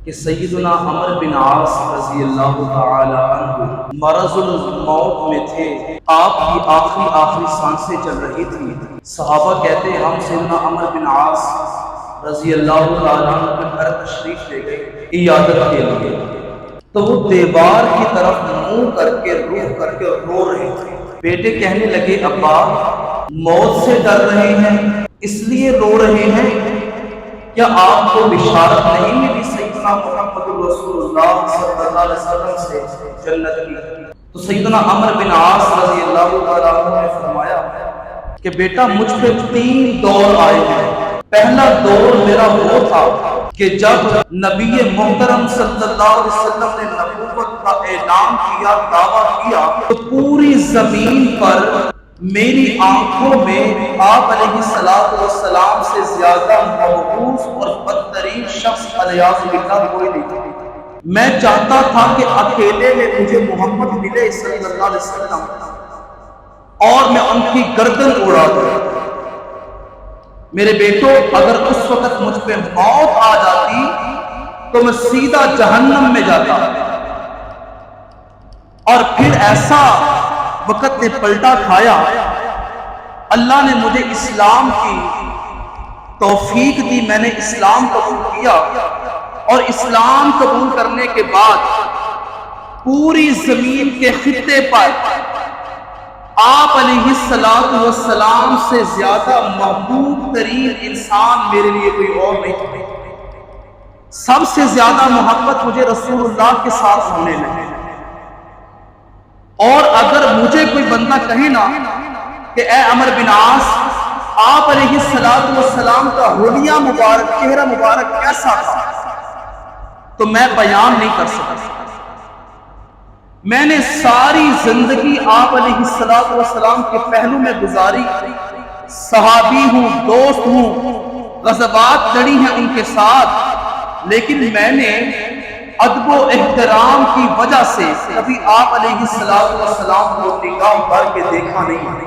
کہ سیدنا عمر بن عاص رضی اللہ تعالی عنہ مرض الموت میں تھے، آپ کی آخری سانسیں چل رہی تھی۔ صحابہ کہتے ہیں ہم سیدنا عمر بن عاص رضی اللہ تعالی عنہ کے گھر تشریف لے گئے عیادت کے لیے، تو وہ دیوار کی طرف منہ کر کے رو رہے تھے۔ بیٹے کہنے لگے ابا موت سے ڈر رہے ہیں اس لیے رو رہے ہیں، کیا آپ کو بشارت نہیں ملی سیدنا محمد رسول اللہ صلی اللہ علیہ وسلم سے جنت کی؟ تو سیدنا عمر بن عاص رضی اللہ تعالیٰ عنہ نے فرمایا کہ بیٹا مجھ پہ 3 دور آئے ہیں۔ پہلا دور میرا وہ تھا کہ جب نبی محترم صلی اللہ علیہ وسلم نے نبوت کا اعلان کیا، دعویٰ کیا، تو پوری زمین پر میری آنکھوں میں آپ علیہ السلام سے زیادہ مبعوث اور بدترین شخص علیہ باللہ کوئی نہیں تھا۔ میں چاہتا تھا کہ اکیلے میں مجھے محمد ملے صلی اللہ علیہ وسلم اور میں ان کی گردن اڑا دوں۔ میرے بیٹوں اگر اس وقت مجھ پہ موت آ جاتی تو میں سیدھا جہنم میں جاتا، اور پھر ایسا وقت نے پلٹا کھایا، اللہ نے مجھے اسلام کی توفیق دی، میں نے اسلام قبول کیا، اور اسلام قبول کرنے کے بعد پوری زمین کے خطے پر آپ علیہ السلام سے زیادہ محبوب ترین انسان میرے لیے کوئی اور نہیں تھا۔ سب سے زیادہ محبت مجھے رسول اللہ کے ساتھ ہونے لگی، اور اگر مجھے کوئی بندہ کہے نا کہ اے عمر بن عاص آپ علیہ السلام کا حلیہ مبارک، چہرہ مبارک کیسا تھا، تو میں بیان نہیں کر سکتا۔ میں نے ساری زندگی آپ علیہ السلام کے پہلو میں گزاری، صحابی ہوں، دوست ہوں، غزوات لڑی ہیں ان کے ساتھ، لیکن میں نے ادب و احترام کی وجہ سے کبھی آپ علیہ السلام کو نگاہ بھر کے دیکھا نہیں۔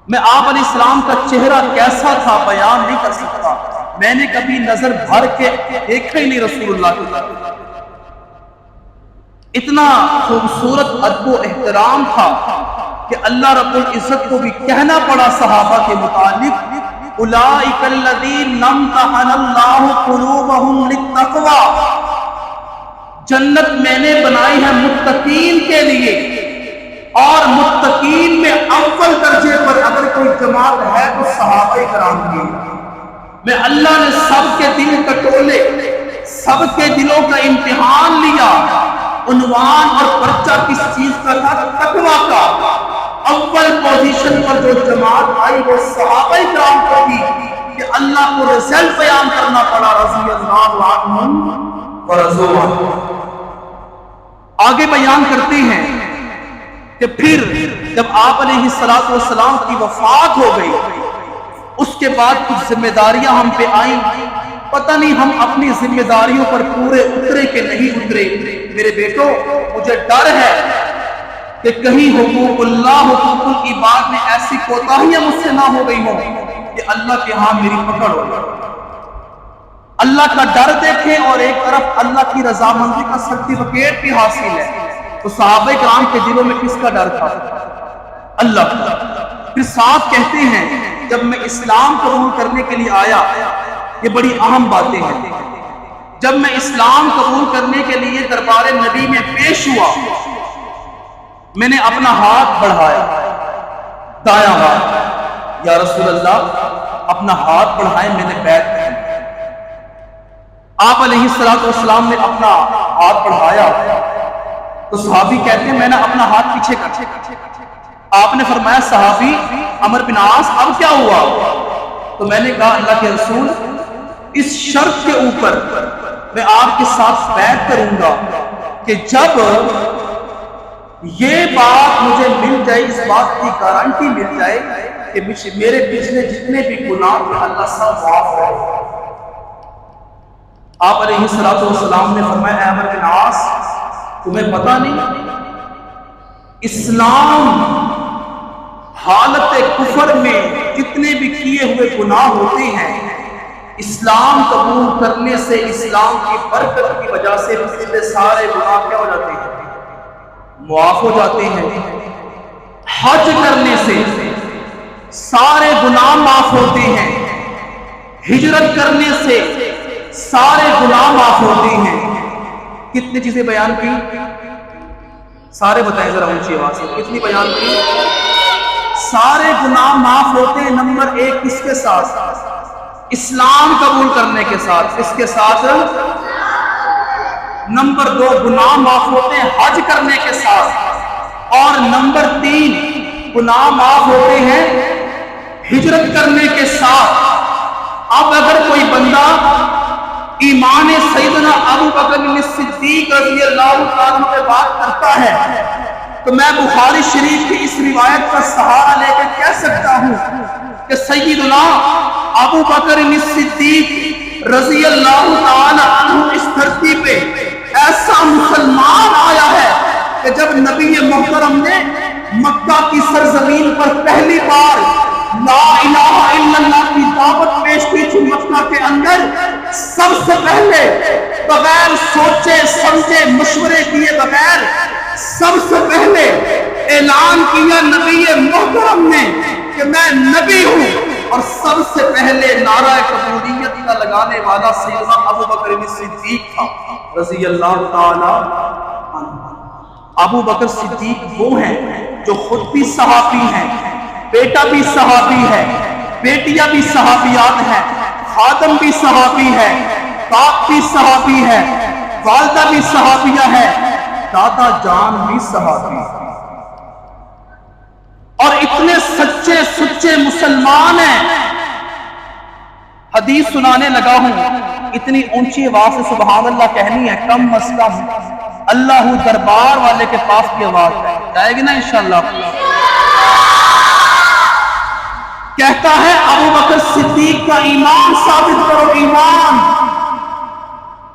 میں آپ علیہ السلام کا چہرہ کیسا تھا بیان نہیں کر سکتا، میں نے کبھی نظر بھر کے دیکھا ہی نہیں رسول اللہ کی طرف۔ اتنا خوبصورت ادب و احترام تھا کہ اللہ رب العزت کو بھی کہنا پڑا صحابہ کے متعلق اولئک الذین امتحن اللہ قلوبہم للتقوی، جنت میں نے بنائی ہے متقین کے لیے، اور متقین میں اول درجے پر اگر کوئی جماعت ہے تو صحابہ کرام کی۔ میں اللہ نے سب کے دل ٹٹولے، سب کے دلوں کا امتحان لیا، عنوان اور پرچہ کس چیز کا تھا؟ تقویٰ کا۔ اول پوزیشن پر جو جماعت آئی وہ صحابہ کرام کو تھی کہ اللہ کو رزلٹ بیان کرنا پڑا، رضی اللہ عنہم ورضوا عنہ۔ آگے بیان کرتے ہیں کہ پھر جب آپ علیہ السلام کی وفات ہو گئی، اس کے بعد کچھ ذمہ داریاں ہم پہ آئیں، پتہ نہیں ہم اپنی ذمہ داریوں پر پورے اترے کہ نہیں اترے۔ میرے بیٹوں مجھے ڈر ہے کہ کہیں حقوق اللہ، حقوق العباد میں ایسی کوتاہیاں مجھ سے نہ ہو گئی ہوں کہ اللہ کے ہاں میری پکڑ ہو گئی۔ اللہ کا ڈر دیکھیں اور ایک طرف اللہ کی رضامندی کا سرٹیفکیٹ بھی حاصل ہے، تو صحابہ کرام کے دلوں میں کس کا ڈر تھا؟ اللہ کا۔ پھر ساتھ کہتے ہیں جب میں اسلام قبول کرنے کے لیے آیا، یہ بڑی اہم باتیں ہیں، جب میں اسلام قبول کرنے کے لیے دربار نبی میں پیش ہوا، میں نے اپنا ہاتھ بڑھایا، دایاں ہاتھ، یا رسول اللہ اپنا ہاتھ بڑھائے، میں نے بیعت کی۔ آپ علیہ السلام نے اپنا ہاتھ بڑھایا تو صحابی کہتے ہیں میں نے اپنا ہاتھ پیچھے کر، آپ نے فرمایا صحابی عمر بن عاص اب کیا ہوا؟ تو میں نے کہا اللہ کے رسول اس شرط کے اوپر میں آپ کے ساتھ بیعت کروں گا کہ جب یہ بات مجھے مل جائے، اس بات کی گارنٹی مل جائے کہ میرے پچھلے جتنے بھی گناہ ہیں اللہ سب معاف کرے۔ آپ علیہ السلام نے فرمایا اے عمر بن عاص تمہیں پتہ نہیں اسلام حالت کفر میں جتنے بھی کیے ہوئے گناہ ہوتے ہیں اسلام قبول کرنے سے اسلام کی برکت کی وجہ سے پچھلے سارے گناہ کیا ہو جاتے ہیں؟ معاف ہو جاتے ہیں۔ حج کرنے سے سارے گناہ معاف ہوتے ہیں۔ ہجرت کرنے سے سارے گناہ معاف ہوتے ہیں۔ کتنی چیزیں بیان کی؟ سارے بتائیں ذرا اونچی آواز سے، کتنی بیان کی؟ سارے گناہ معاف ہوتے ہیں۔ نمبر 1 کس کے ساتھ؟ اسلام قبول کرنے کے ساتھ۔ اس کے ساتھ نمبر 2 گناہ معاف ہوتے ہیں حج کرنے کے ساتھ، اور نمبر 3 گناہ معاف ہوتے ہیں ہجرت کرنے کے ساتھ۔ اب اگر کوئی بندہ ایمان سیدنا ابو بکر صدیق رضی اللہ عنہ پہ بات کرتا ہے تو میں بخاری شریف کی اس روایت کا سہارا لے کے کہہ سکتا ہوں کہ سیدنا ابو بکر صدیق رضی اللہ تعالی عنہ اس دھرتی پہ ایسا مسلمان آیا ہے کہ جب نبی محترم نے مکہ کی سرزمین پر پہلی بار لا الہ الا اللہ کی دعوت پیش کی تھی مکہ کے اندر، سب سے پہلے بغیر سوچے سمجھے مشورے کیے بغیر سب سے پہلے اعلان کیا نبی محترم نے کہ میں نبی ہوں، اور سب سے پہلے نعرہ قبولیت کا لگانے والا سیدنا ابو بکر صدیق تھا رضی اللہ تعالی عنہ۔ ابو بکر صدیق وہ ہیں جو خود بھی صحابی ہیں، بیٹا بھی صحابی ہے، بیٹیاں بھی صحابیات ہیں، خادم بھی صحابی ہے، باپ بھی صحابی ہے، والدہ بھی صحابیہ ہے، دادا جان بھی صحابی ہے، اور اتنے سچے سچے مسلمان ہیں۔ حدیث سنانے لگا ہوں، اتنی اونچی آواز سے سبحان اللہ کہنی ہے، کم از کم اللہ دربار والے کے پاس کی آواز جائے گی نا انشاءاللہ۔ کہتا ہے ابو بکر صدیق کا ایمان ثابت کرو، ایمان۔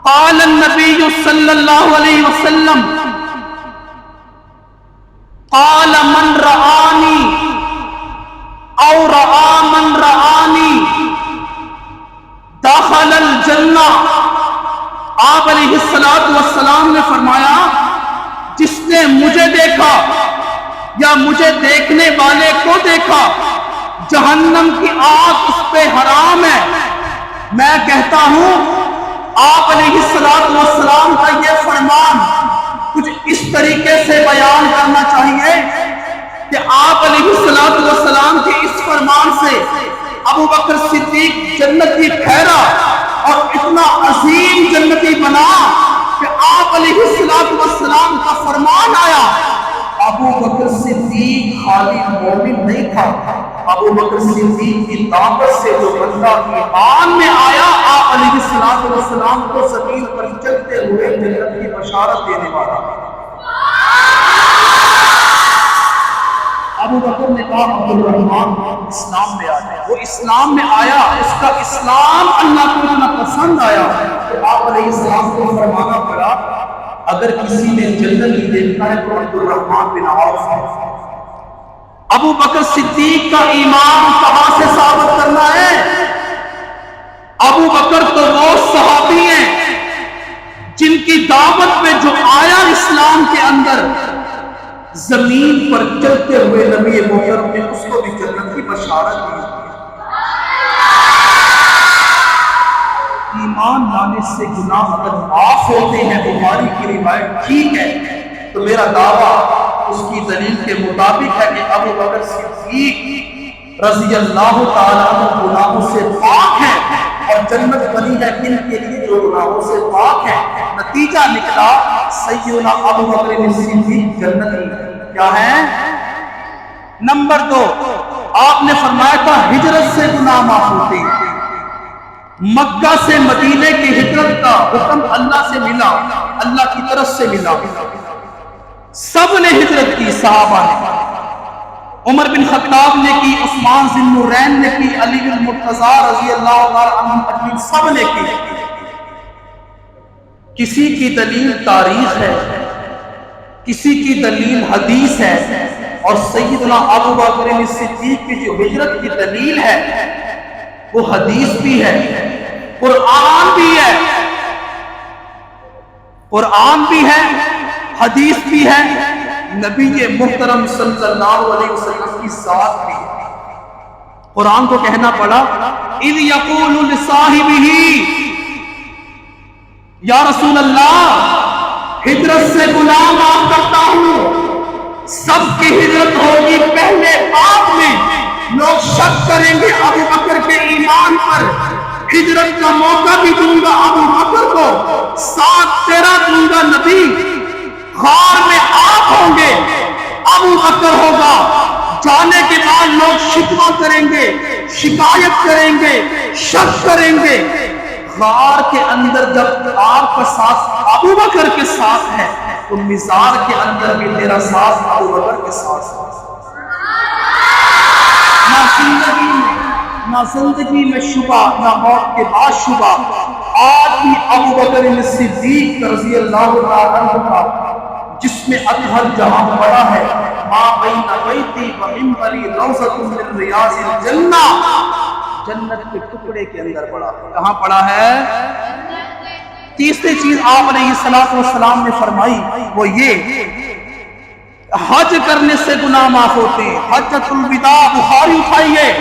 قال النبی صلی اللہ علیہ وسلم قال من رآنی او رآ من رآنی دخل الجنہ۔ آپ علیہ السلام نے فرمایا جس نے مجھے دیکھا یا مجھے دیکھنے والے کو دیکھا جہنم کی آگ اس پہ حرام ہے۔ میں کہتا ہوں آپ علیہ السلام کا یہ فرمان کچھ اس طریقے سے بیان کرنا چاہیے کہ آپ علیہ السلام کے اس فرمان سے ابو بکر صدیق جنتی ٹھہرا اور اتنا عظیم جنتی بنا کہ آپ علیہ السلام کا فرمان آیا۔ ابو بکر صدیق خالی مومن نہیں تھا، ابو بکر صدیق کی طاقت سے جو بندہ ایمان میں آیا آپ علیہ السلام کو زمین پر چلتے ہوئے جنت کی بشارت دینے والا۔ ابو بکر نے کہا عبد الرحمن اسلام میں آ جائے، وہ اسلام میں آیا، اس کا اسلام اللہ کو اتنا پسند آیا کہ آپ علیہ السلام کو فرمانا پڑا اگر کسی نے جنت ہی دیکھنا ہے تو عبد الرحمن بن عوف ہے۔ ابو بکر صدیق کا ایمان کہاں سے ثابت کرنا ہے؟ ابو بکر تو وہ صحابی ہیں جن کی دعوت پہ جو آیا اسلام کے اندر زمین پر چلتے ہوئے نبی محترم نے اس کو بھی جنت کی بشارت دی۔ ایمان لانے سے گناہ اگر معاف ہوتے ہیں، بخاری کی روایت ٹھیک ہے تو میرا دعویٰ اس کی دلیل کے مطابق ہے کہ ابو بکر صدیق رضی اللہ تعالیٰ عنہ گناہوں سے پاک ہیں، اور جنت بنی ہے کن کے لیے جو گناہوں سے پاک ہیں۔ نتیجہ نکلا سیدنا ابو بکر صدیق جنتی کیا ہے؟ نمبر 2 آپ نے فرمایا تھا ہجرت سے گناہ معاف ہوتے ہیں۔ مکہ سے مدینے کی ہجرت کا حکم اللہ سے ملا، اللہ کی طرف سے ملا، سب نے ہجرت کی، صحابہ نے، عمر بن خطاب نے کی، عثمان ذی النورین نے کی، علی بن مرتضیٰ رضی اللہ عنہ سب نے کی۔ کسی کی دلیل تاریخ ہے، کسی کی دلیل حدیث ہے، اور سیدنا ابو بکر صدیق کی جو ہجرت کی دلیل ہے وہ حدیث بھی ہے، قرآن بھی ہے، قرآن بھی ہے، حدیث بھی ہے، نبی محترم صلی اللہ علیہ وسلم کی ذات بھی ہے۔ قرآن کو کہنا پڑا اِذْ يَقُولُ لِصَاحِبِهِ، یا رسول اللہ ہجرت سے گناہ معاف کرتا ہوں، سب کی ہجرت ہوگی، پہلے آپ میں لوگ شک کریں گے ابو بکر کے ایمان پر، ہجرت کا موقع بھی دوں گا ابو بکر کو، ساتھ تیرا دوں گا نبی، غار میں آپ ہوں گے، ابو بکر ہوگا، جانے کے بعد لوگ شکوہ کریں گے، شکایت کریں گے، شک کریں گے، غار کے اندر جب آپ کا ساتھ ابو بکر کے ساتھ ہے تو مزار کے اندر بھی تیرا ساتھ ابو بکر کے ساتھ ہے۔ نہ زندگی میں شبہ، نہ موت کے بعد شبہ، آج بھی ابو بکر صدیق رضی اللہ عنہ کا جس میں اطہر جہاں پڑا ہے، ما بین بیتی و منبری روضۃ من ریاض الجنہ، جنت کے ٹکڑے کے اندر پڑا ہے۔ کہاں پڑا ہے؟ تیسری چیز آپ علیہ السلام نے فرمائی وہ یہ، حج کرنے سے گناہ معاف ہوتے ہیں۔ حجۃ الوداع بخاری اٹھائیے،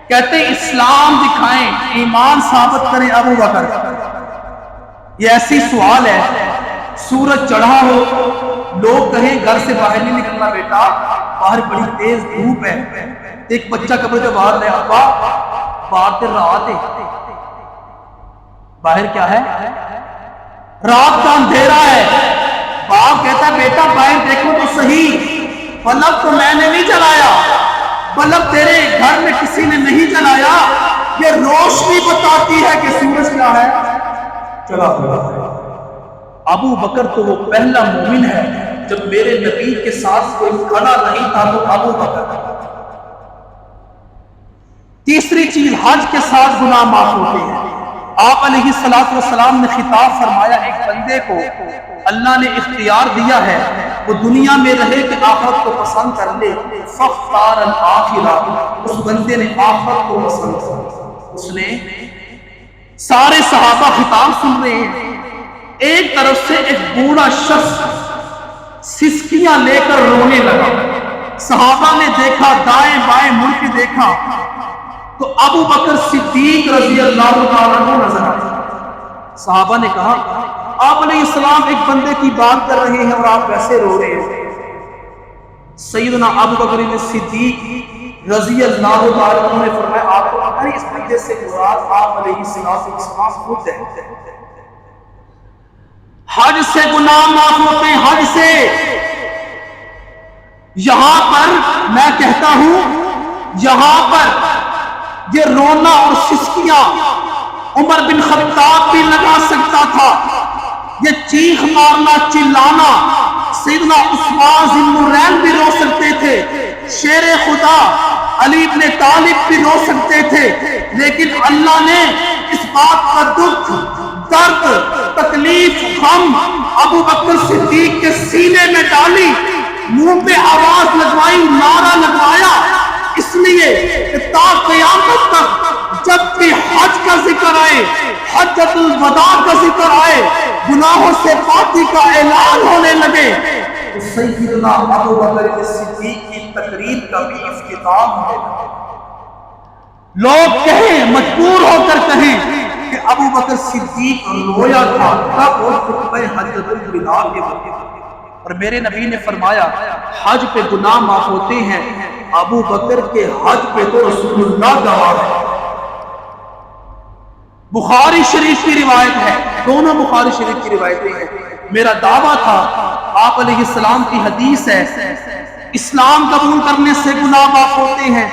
کہتے ہیں اسلام دکھائیں، ایمان ثابت کریں ابو بکر۔ یہ ایسی سوال ہے، سورج چڑھا ہو، لوگ کہیں گھر سے باہر نہیں نکلنا بیٹا، باہر بڑی تیز دھوپ ہے، ایک بچہ کپڑے جو باہر لے، ابا باہر تیر رات ہے، باہر کیا ہے؟ رات کا اندھیرا ہے، باپ کہتا ہے بیٹا باہر دیکھو تو صحیح، بلب تو میں نے نہیں جلایا، بلب تیرے گھر میں کسی نے نہیں جلایا، یہ روشنی بتاتی ہے کہ سورج کیا ہے؟ چلا ہوا ہے۔ ابو بکر تو وہ پہلا مومن ہے، جب میرے نبی کے ساتھ کوئی کھڑا نہیں تھا تو ابو بکر۔ تیسری چیز، حج کے ساتھ گناہ معاف ہوتے ہیں۔ آپ علیہ السلام نے خطاب فرمایا ایک بندے کو اللہ نے اختیار دیا ہے، وہ دنیا میں رہے کہ آخرت کو پسند کر لے، فاختار الآخرہ، اس بندے نے آخرت کو پسند کیا۔ اس نے سارے صحابہ خطاب سن رہے ہیں، ایک طرف سے ایک بوڑھا شخص سسکیاں لے کر رونے لگا، صحابہ نے دیکھا، دائیں بائیں مڑ کے دیکھا تو ابو بکر صدیق رضی اللہ عنہ نظر آئے۔ صحابہ نے کہا آپ علیہ السلام ایک بندے کی بات کر رہے ہیں اور آپ ویسے رو رہے ہیں۔ سیدنا ابو بکر صدیق رضی اللہ عنہ نے فرمایا آپ کو پتہ ہے اس بندے سے مراد آپ علیہ السلام خود ہے۔ حج سے گناہ معاف ہوتے ہیں، حج سے۔ یہاں پر میں کہتا ہوں، یہاں پر یہ رونا اور سسکیاں عمر بن خطاب بھی لگا سکتا تھا، یہ چیخ مارنا چلانا سیدنا عثمان ذی النورین بھی رو سکتے تھے، شیر خدا علی بن طالب بھی رو سکتے تھے، لیکن اللہ نے اس بات کا دکھ، درد، تکلیف، غم ابو بکر صدیق کے سینے میں ڈالی، منہ پہ آواز لگوائی، نعرہ لگوایا، اس لیے کہ تا قیامت تک جب بھی حج کا ذکر آئے، حجۃ الوداع کا ذکر آئے، گناہوں سے پاکی کا اعلان ہونے لگے تو سیدنا ابو بکر صدیق کی تقریر کا بھی افتتاح ہے۔ لوگ کہیں، مجبور ہو کر کہیں کہ ابو بکر صدیق رویا تھا، تب وہ خطبہ حجۃ الوداع کے وقت۔ اور میرے نبی نے فرمایا حج پہ گناہ معاف ہوتے ہیں، ابو بکر کے حج پہ تو رسول اللہ گواہ ہے۔ بخاری شریف کی روایت ہے، دونوں بخاری شریف کی روایتیں ہیں۔ میرا دعویٰ تھا، آپ علیہ السلام کی حدیث ہے اسلام قبول کرنے سے گناہ معاف ہوتے ہیں،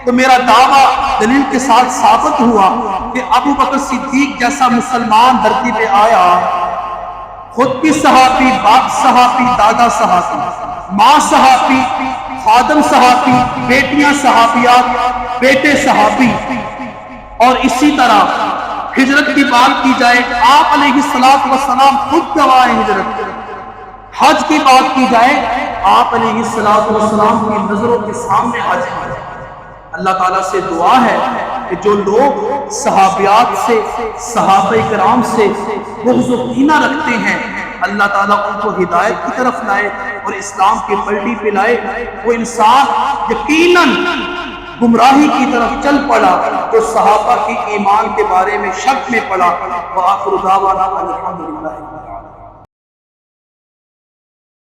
تو میرا دعویٰ دلیل کے ساتھ ثابت ہوا کہ ابو بکر صدیق جیسا مسلمان دھرتی پہ آیا، خود بھی صحابی، باپ صحابی، دادا صحابی، ماں صحابی، خادم صحابی، بیٹیاں صحابیات، بیٹے صحابی، اور اسی طرح ہجرت کی بات کی جائے آپ علیہ السلام خود گواہ ہجرت، حج کی بات کی جائے آپ علیہ السلام کی نظروں کے سامنے حج ہے۔ اللہ تعالیٰ سے دعا ہے کہ کہ جو لوگ صحابیات سے، صحابہ کرام سے بغض و کینہ رکھتے ہیں، اللہ تعالیٰ ان کو ہدایت کی طرف لائے اور اسلام کی پلڑی پہ لائے، وہ انسان یقیناً گمراہی کی طرف چل پڑا جو صحابہ کی ایمان کے بارے میں شک میں پڑا۔ وآخر دعوانا الحمدللہ۔